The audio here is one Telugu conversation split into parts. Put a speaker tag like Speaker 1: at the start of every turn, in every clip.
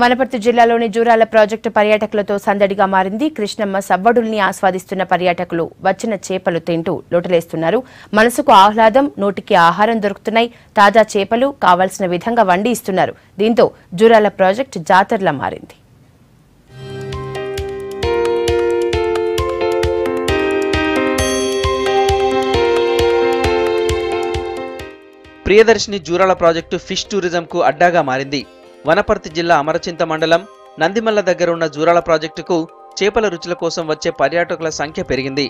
Speaker 1: వనపర్తి జిల్లాలోని జూరాల ప్రాజెక్టు పర్యాటకులతో సందడిగా మారింది. కృష్ణమ్మ సవ్వడుల్ని ఆస్వాదిస్తున్న పర్యాటకులు వచ్చిన చేపలు తింటూ లోటలేస్తున్నారు. మనసుకు ఆహ్లాదం, నోటికి ఆహారం దొరుకుతున్నాయి. తాజా చేపలు కావాల్సిన విధంగా వండి ఇస్తున్నారు. దీంతో జూరాల ప్రాజెక్టు జాతరలా మారింది.
Speaker 2: ప్రియదర్శిని జూరాల ప్రాజెక్టు ఫిష్ టూరిజంకు అడ్డాగా మారింది. వనపర్తి జిల్లా అమరచింత మండలం నందిమల్ల దగ్గర ఉన్న జూరాల ప్రాజెక్టుకు చేపల రుచుల కోసం వచ్చే పర్యాటకుల సంఖ్య పెరిగింది.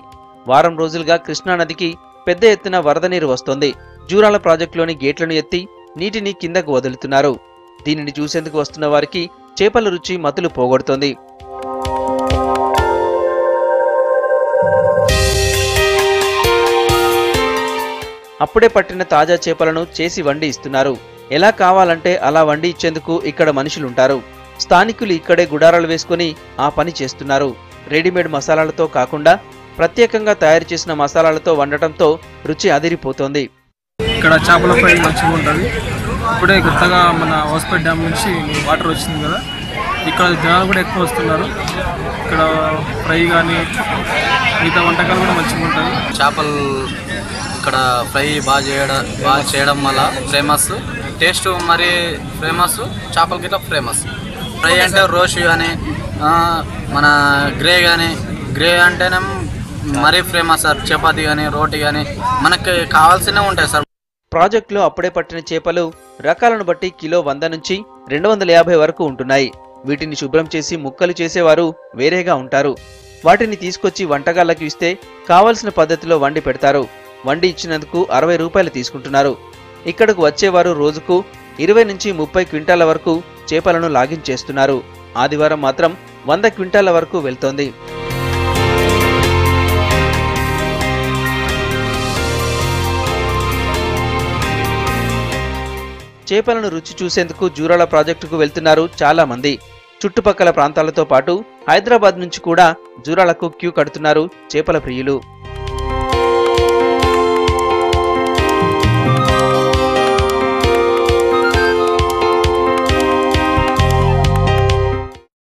Speaker 2: వారం రోజులుగా కృష్ణానదికి పెద్ద ఎత్తున వరద నీరు వస్తోంది. జూరాల ప్రాజెక్టులోని గేట్లను ఎత్తి నీటిని కిందకు వదులుతున్నారు. దీనిని చూసేందుకు వస్తున్న వారికి చేపల రుచి మతులు పోగొడుతోంది. అప్పుడే పట్టిన తాజా చేపలను చేసి వండి ఇస్తున్నారు. ఎలా కావాలంటే అలా వండి ఇచ్చేందుకు ఇక్కడ మనుషులుంటారు. స్థానికులు ఇక్కడే గుడారాలు వేసుకుని ఆ పని చేస్తున్నారు. రెడీమేడ్ మసాలాలతో కాకుండా ప్రత్యేకంగా తయారు చేసిన మసాలాలతో వండటంతో రుచి అదిరిపోతోంది.
Speaker 3: ఇక్కడ చేపల ఫ్రై మంచిగా ఉంటుంది. ఇప్పుడే కొత్తగా మన హౌస్పేట్ డ్యామ్ నుంచి వాటర్ వచ్చింది కదా, ఇక్కడ జనాలు కూడా ఎక్కువ వస్తున్నారు. ఇక్కడ ఫ్రై కానీ మిగతా వంటకాలు కూడా మంచిగా ఉంటాయి.
Speaker 4: చేపలు ఇక్కడ ఫ్రై బాగా చేయడం వల్ల ఫేమస్, టేస్ట్ మరి ఫేమస్, చేపల గిట్ల ఫేమస్. ఫ్రై అంటే రోషి కానీ మన గ్రే అంటేనే మరీ ఫేమస్ సార్. చపాతి కానీ రోటీ కానీ మనకి కావాల్సినవి ఉంటాయి సార్.
Speaker 2: ప్రాజెక్టులో అప్పుడే పట్టిన చేపలు రకాలను బట్టి కిలో 100 నుంచి 250 వరకు ఉంటున్నాయి. వీటిని శుభ్రం చేసి ముక్కలు చేసేవారు వేరేగా ఉంటారు. వాటిని తీసుకొచ్చి వంటగాళ్లకు ఇస్తే కావలసిన పద్ధతిలో వండి పెడతారు. వండి ఇచ్చినందుకు 60 రూపాయలు తీసుకుంటున్నారు. ఇక్కడకు వచ్చేవారు రోజుకు 20 నుంచి 30 క్వింటాల వరకు చేపలను లాగించేస్తున్నారు. ఆదివారం మాత్రం 100 క్వింటాల వరకు వెళ్తోంది. చేపలను రుచి చూసేందుకు జూరాల ప్రాజెక్టుకు వెళ్తున్నారు చాలా మంది. చుట్టుపక్కల ప్రాంతాలతో పాటు హైదరాబాద్ నుంచి కూడా జూరాలకు క్యూ కడుతున్నారు చేపల ప్రియులు.